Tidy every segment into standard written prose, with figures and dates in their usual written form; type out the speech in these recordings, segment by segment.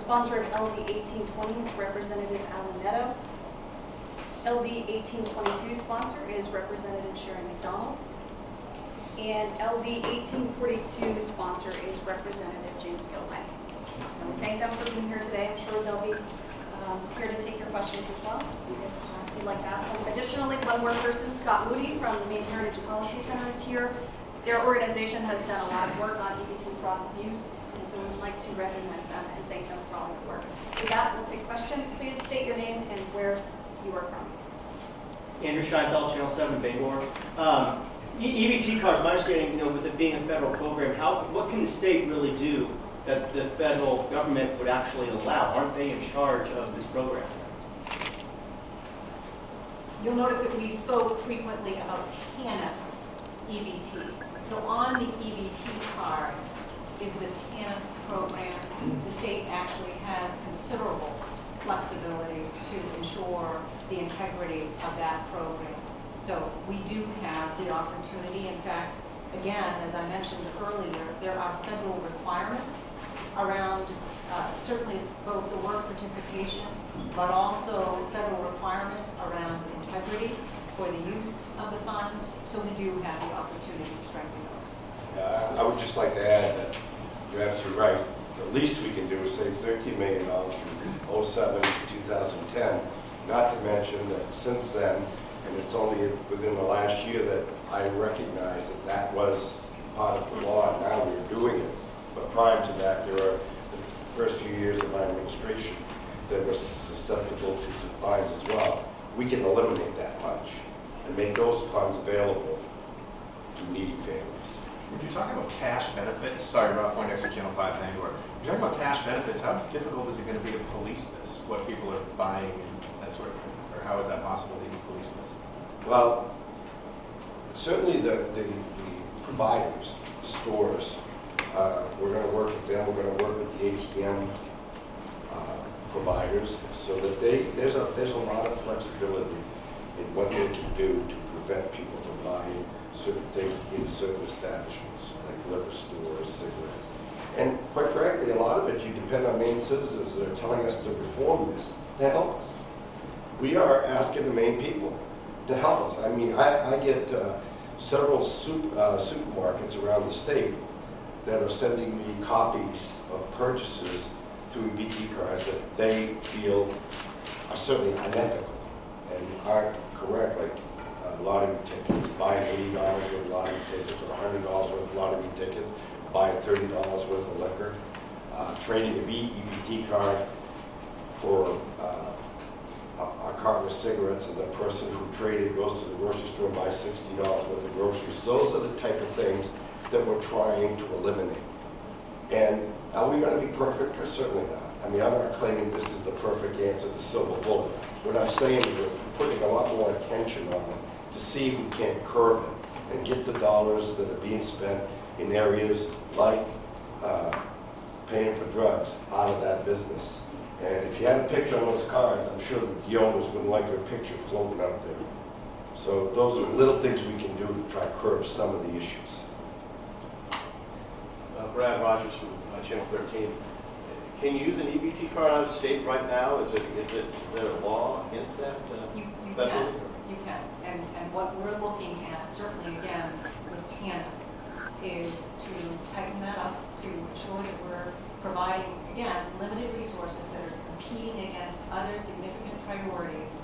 sponsor of LD 1820 is Representative Alan Netto. LD 1822 sponsor is Representative Sherry McDonald. And LD 1842 sponsor is Representative James Gilway. So we thank them for being here today. I'm sure they'll be here to take your questions as well, if you'd like to ask them. Additionally, one more person, Scott Moody from the Maine Heritage Policy Center, is here. Their organization has done a lot of work on EBT fraud and abuse, and so we'd like to recognize them and thank them for all their work. With that, we'll take questions. Please state your name and where you are from. Andrew Scheinfeld, Channel 7, Bangor. EBT cards, my understanding, with it being a federal program, what can the state really do that the federal government would actually allow? Aren't they in charge of this program? You'll notice that we spoke frequently about TANF EBT. So on the EBT card is the TANF program. The state actually has considerable flexibility to ensure the integrity of that program. So we do have the opportunity. In fact, again, as I mentioned earlier, there are federal requirements around certainly both the work participation, but also federal requirements around integrity for the use of the funds. So we do have the opportunity to strengthen those. Yeah, I would just like to add that you're absolutely right. The least we can do is save $13 million from 07 to 2010, not to mention that since then, and it's only within the last year that I recognize that that was part of the law, and now we're doing it. But prior to that, there were the first few years of my administration that were susceptible to some fines as well. We can eliminate that much and make those funds available to needy families. When you're talking about cash benefits, sorry, Rob Poindexter, Channel 5, Bangor. When you're talking about cash benefits, how difficult is it going to be to police this? What people are buying and that sort of thing? Or how is that possible to even police this? Well, certainly the providers, the stores, we're going to work with them. We're going to work with the ATM providers so that there's a lot of flexibility in what they can do to prevent people from buying certain things in certain establishments, like liquor stores, cigarettes. And quite frankly, a lot of it, you depend on Maine citizens that are telling us to reform this to help us. We are asking the Maine people to help us. I mean, I get several supermarkets around the state that are sending me copies of purchases through EBT cards that they feel are certainly unethical and aren't correct, like lottery tickets, buying $80 worth of lottery tickets or $100 worth of lottery tickets, buying $30 worth of liquor, trading a EBT card for a carton of cigarettes, and the person who traded goes to the grocery store and buys $60 worth of groceries. Those are the type of things that we're trying to eliminate. And are we going to be perfect? Certainly not. I mean, I'm not claiming this is the perfect answer, the silver bullet. What I'm saying is we're putting a lot more attention on it to see if we can't curb it and get the dollars that are being spent in areas like paying for drugs out of that business. And if you had a picture on those cards, I'm sure that the owners wouldn't like your picture floating out there. So those are little things we can do to try to curb some of the issues. Brad Rogers from Channel 13. Can you use an EBT card out of state right now? Is there a law against that? You can. You can. And what we're looking at, certainly again with TANF, is to tighten that up to ensure that we're providing, again, limited resources that are competing against other significant priorities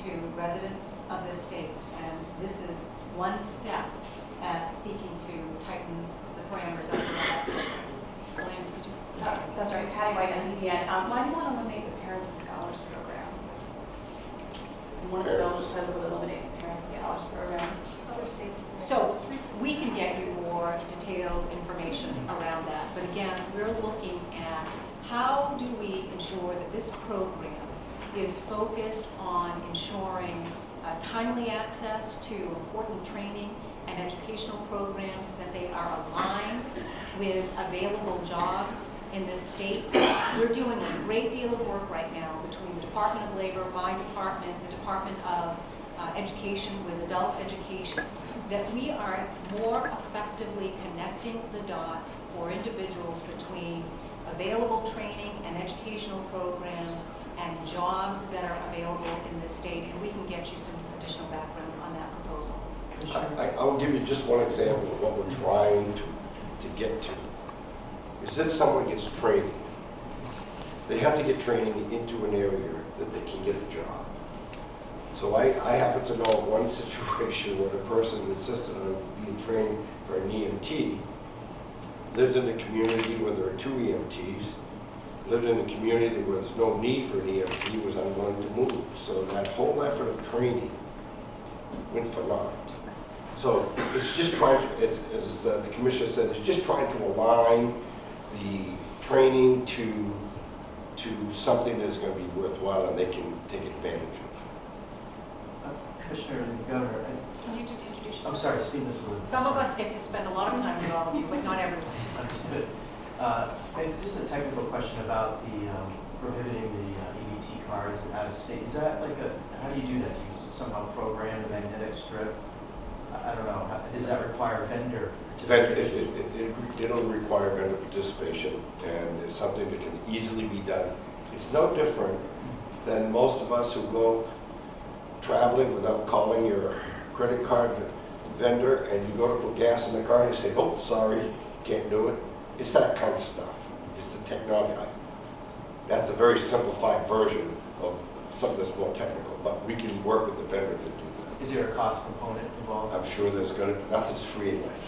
to residents of this state. And this is one step at seeking to tighten the parameters of that program. William, did you? That's right, Patty White, NPN. Why do you want to eliminate the Parents and Scholars Program? And one of the bills says it would eliminate the Parents and Scholars Program. Other states. So we can get you more detailed information around that. But again, we're looking at how do we ensure that this program is focused on ensuring timely access to important training and educational programs, that they are aligned with available jobs in this state. We're doing a great deal of work right now between the Department of Labor, my department, the Department of Education with adult education, that we are more effectively connecting the dots for individuals between available training and educational programs and jobs that are available in this state, and we can get you some additional background on that proposal. I will give you just one example of what we're trying to get to. Is if someone gets training, they have to get training into an area that they can get a job. So I happen to know of one situation where the person insisted on being trained for an EMT, lives in a community where there are 2 EMTs, lived in a community where there's no need for an EMT, was unwilling to move. So that whole effort of training went for naught. So it's just trying to, as the Commissioner said, it's just trying to align the training to something that's going to be worthwhile and they can take advantage of. Commissioner and Governor, Can you just introduce yourself? I'm sorry, Steve, this is Some of us get to spend a lot of time with all of you, but not everyone. Understood. And just a technical question about the prohibiting the EBT cards out of state. Is that like how do you do that? Do you somehow program the magnetic strip? I don't know. Does that require vendor participation? It'll require vendor participation, and it's something that can easily be done. It's no different than most of us who go traveling without calling your credit card vendor, and you go to put gas in the car and you say, oh, sorry, can't do it. It's that kind of stuff. It's the technology. That's a very simplified version of something that's more technical, but we can work with the vendor to do that. Is there a cost component involved? I'm sure there's nothing's free in life.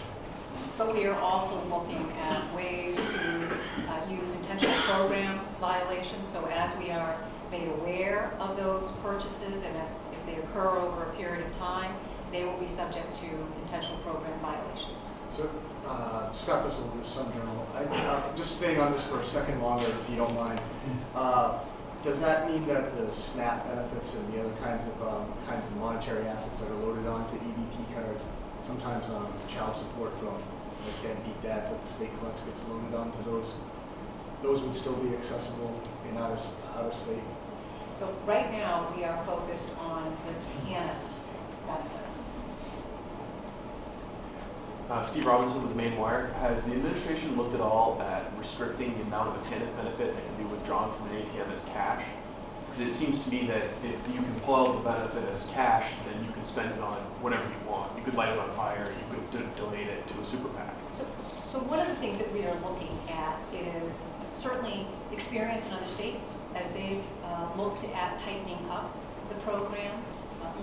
But we are also looking at ways to use intentional program violations. So as we are made aware of those purchases, and if they occur over a period of time, they will be subject to intentional program violations. So, Scott Bissell with the Sun Journal. Just staying on this for a second longer, if you don't mind. Does that mean that the SNAP benefits and the other kinds of monetary assets that are loaded onto EBT cards, sometimes child support from like deadbeat dads that the state collects gets loaded onto those would still be accessible in out of state? So right now we are focused on the TANF benefits. Steve Robinson with the Maine Wire. Has the administration looked at all at restricting the amount of a TANF benefit that can be withdrawn from an ATM as cash? Because it seems to me that if you can pull out the benefit as cash, then you can spend it on whatever you want. You could light it on fire, you could donate it to a super PAC. So one of the things that we are looking at is certainly experience in other states as they've looked at tightening up the program,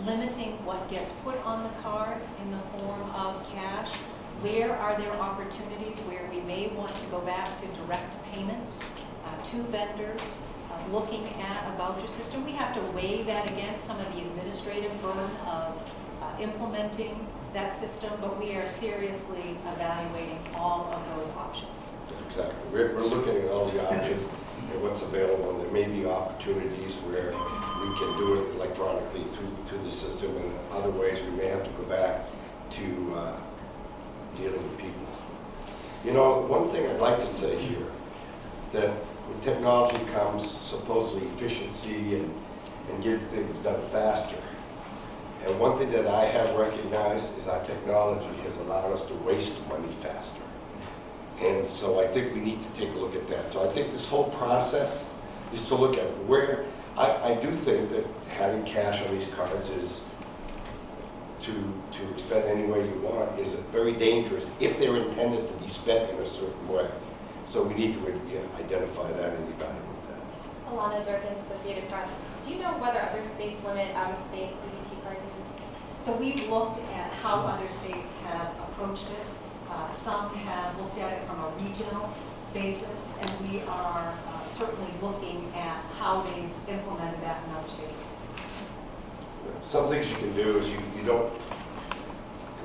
limiting what gets put on the card in the form of cash. Where are there opportunities where we may want to go back to direct payments to vendors, looking at a voucher system? We have to weigh that against some of the administrative burden of implementing that system, but we are seriously evaluating all of those options. Exactly. We're looking at all the options and what's available, and there may be opportunities where we can do it electronically through the system, and in other ways we may have to go back to dealing with people. You know, one thing I'd like to say here, that with technology comes supposedly efficiency and get things done faster. And one thing that I have recognized is our technology has allowed us to waste money faster. And so I think we need to take a look at that. So I think this whole process is to look at where, I do think that having cash on these cards is to spend any way you want is very dangerous if they're intended to be spent in a certain way. So we need to identify that and evaluate that. Alana Durkin, Associated Press. Do you know whether other states limit out-of-state EBT card use? So we've looked at how other states have approached it. Some have looked at it from a regional basis, and we are certainly looking at how they've implemented that in other states. Some things you can do is you don't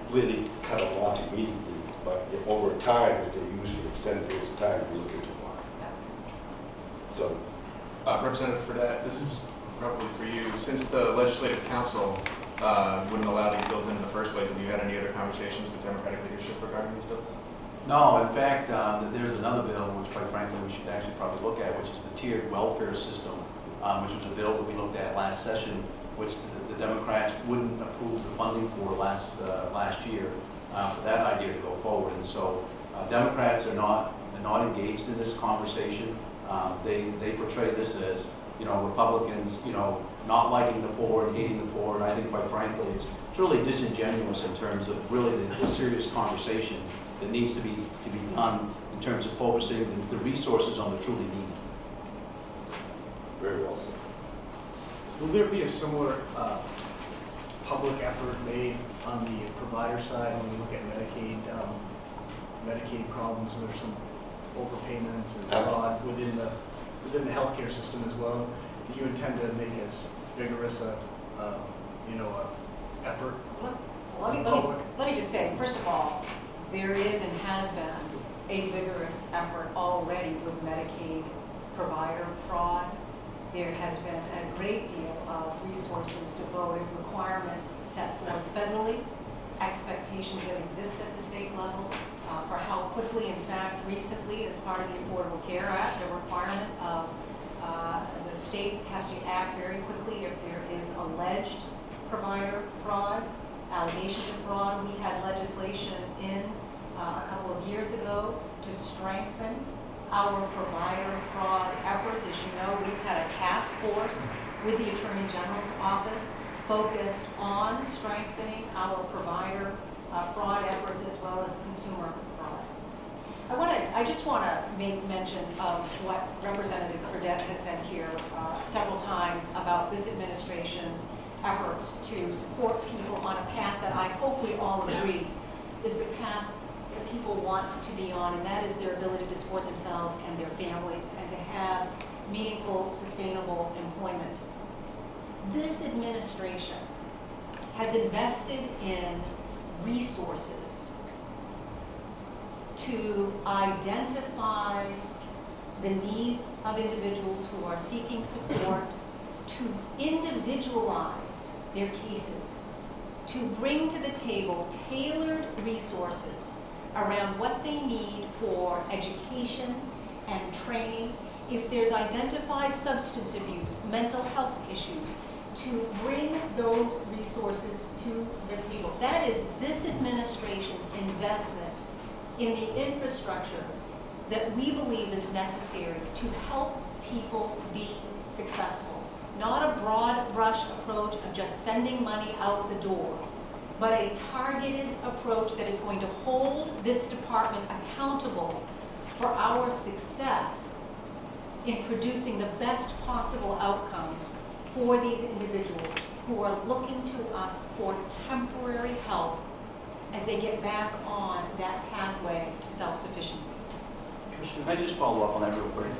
completely cut them off immediately, but over time, if they're used for extended periods of time, you look into why. So, Representative Fredette, this is probably for you. Since the Legislative Council wouldn't allow these bills in the first place, have you had any other conversations with Democratic leadership regarding these bills? No, in fact, there's another bill which, quite frankly, we should actually probably look at, which is the tiered welfare system, which was a bill that we looked at last session, which the Democrats wouldn't approve the funding for last year for that idea to go forward. And so Democrats are not not engaged in this conversation. They portray this as, Republicans, not liking the poor and hating the poor, and I think, quite frankly, it's really disingenuous in terms of really the serious conversation that needs to be done in terms of focusing the resources on the truly needy. Very well said. Will there be a similar public effort made on the provider side when we look at Medicaid problems, where there's some overpayments and fraud within the healthcare system as well? Do you intend to make as vigorous effort? Let me just say, first of all, there is and has been a vigorous effort already with Medicaid provider fraud. There has been a great deal of resources devoted, requirements set forth federally, expectations that exist at the state level for how quickly, in fact, recently, as part of the Affordable Care Act, a requirement of the state has to act very quickly if there is alleged provider fraud, allegations of fraud. We had legislation in a couple of years ago to strengthen our provider fraud efforts. As you know, we've had a task force with the Attorney General's office focused on strengthening our provider fraud efforts as well as consumer fraud. I just want to make mention of what Representative Fredette has said here several times about this administration's efforts to support people on a path that I hope we all agree is the path that people want to be on, and that is their ability to support themselves and their families and to have meaningful, sustainable employment. This administration has invested in resources to identify the needs of individuals who are seeking support, to individualize their cases, to bring to the table tailored resources around what they need for education and training. If there's identified substance abuse, mental health issues, to bring those resources to the table. That is this administration's investment in the infrastructure that we believe is necessary to help people be successful. Not a broad brush approach of just sending money out the door, but a targeted approach that is going to hold this department accountable for our success in producing the best possible outcomes for these individuals who are looking to us for temporary help as they get back on that pathway to self-sufficiency. Commissioner, can I just follow up on that real quick?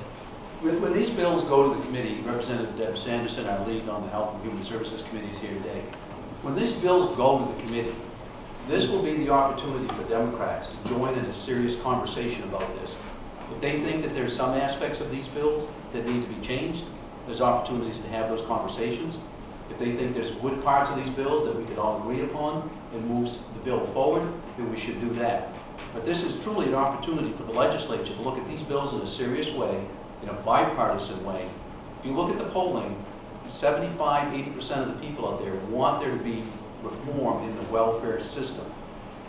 When these bills go to the committee, Representative Deb Sanderson, our lead on the Health and Human Services Committee, is here today. When these bills go to the committee, this will be the opportunity for Democrats to join in a serious conversation about this. If they think that there's some aspects of these bills that need to be changed, there's opportunities to have those conversations. If they think there's good parts of these bills that we could all agree upon and moves the bill forward, then we should do that. But this is truly an opportunity for the legislature to look at these bills in a serious way, in a bipartisan way. If you look at the polling, 75–80% of the people out there want there to be reform in the welfare system.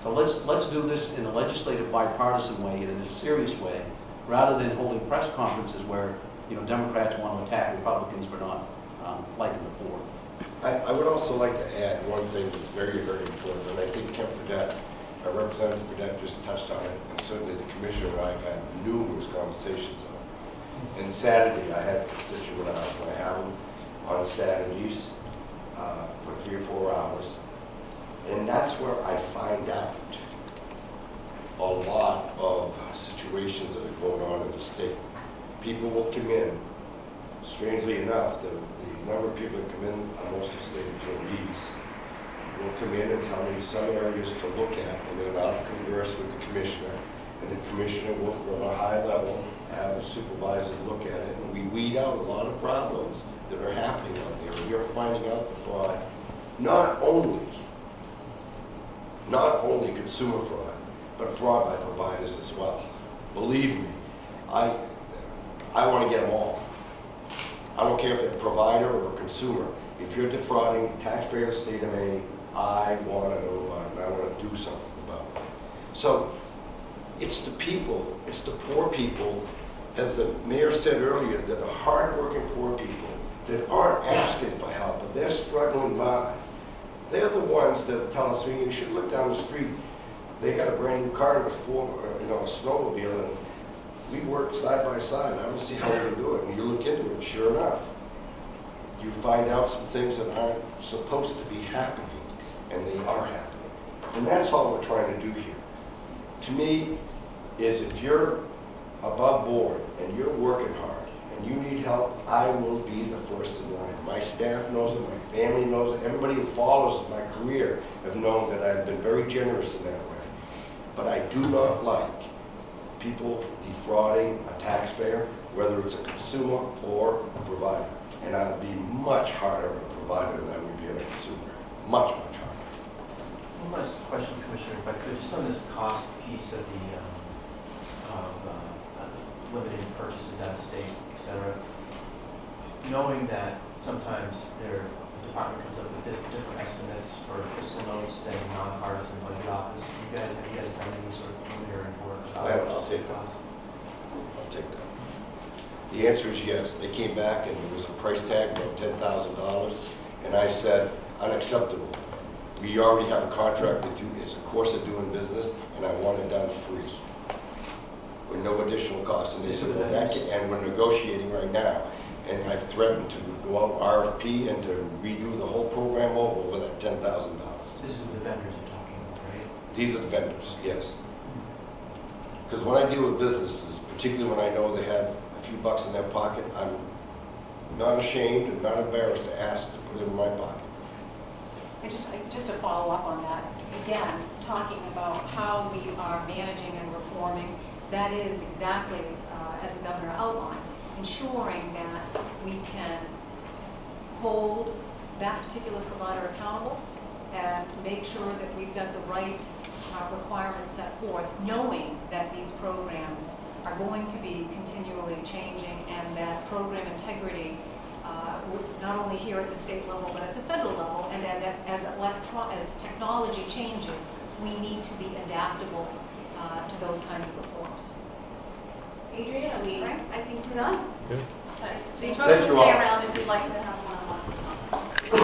So let's do this in a legislative bipartisan way and in a serious way, rather than holding press conferences where Democrats want to attack Republicans for not liking the poor. I would also like to add one thing that's very, very important, and I think Ken Fredette, Representative Fredette just touched on it, and certainly the Commissioner and I have had numerous conversations on it. And Saturday, I had constituent hours, and I have them on Saturdays for 3 or 4 hours. And that's where I find out a lot of situations that are going on in the state. People will come in, strangely enough, the number of people that come in on most of the state employees will come in and tell me some areas to look at, and then I'll converse with the Commissioner, and the Commissioner will, on a high level, have the supervisor look at it, and we weed out a lot of problems that are happening out there. We are finding out the fraud, not only consumer fraud, but fraud by providers as well. Believe me, I want to get them all. I don't care if they're a provider or a consumer. If you're defrauding taxpayers of the state of Maine, I want to know about it, and I want to do something about it. So It's the people, it's the poor people, as the mayor said earlier, that are hard-working poor people that aren't asking for help, but they're struggling by. They're the ones that tell us, you should look down the street. They got a brand new car and a snowmobile, and we work side by side. I don't see how they can do it. And you look into it, sure enough, you find out some things that aren't supposed to be happening, and they are happening. And that's all we're trying to do here. To me, is if you're above board and you're working hard and you need help, I will be the first in line. My staff knows it, my family knows it, everybody who follows my career have known that I've been very generous in that way. But I do not like people defrauding a taxpayer, whether it's a consumer or a provider. And I'd be much harder on a provider than I would be on a consumer. Much, much harder. One last question, Commissioner, if I could, just on this cost piece of the limiting purchases out of state, et cetera, knowing that sometimes the department comes up with different estimates for fiscal notes than nonpartisan budget office, have you guys done any sort of preliminary work? I'll take that. I'll take that. The answer is yes. They came back and there was a price tag of $10,000, and I said, unacceptable. We already have a contract with you. It's a course of doing business, and I want it done free, with no additional cost. And they said, well, and we're negotiating right now. And I've threatened to go out RFP and to redo the whole program over that $10,000. This is the vendors you're talking about, right? These are the vendors, yes. Because when I deal with businesses, particularly when I know they have a few bucks in their pocket, I'm not ashamed and not embarrassed to ask to put it in my pocket. Just to follow up on that, again, talking about how we are managing and reforming, that is exactly as the governor outlined, ensuring that we can hold that particular provider accountable and make sure that we've got the right requirements set forth, knowing that these programs are going to be continually changing and that program integrity, not only here at the state level but at the federal level, and as technology changes, we need to be adaptable to those kinds of reforms. Adrian, I think we're done. Good. Please Thank you stay all. around if you'd like to have one-on-ones.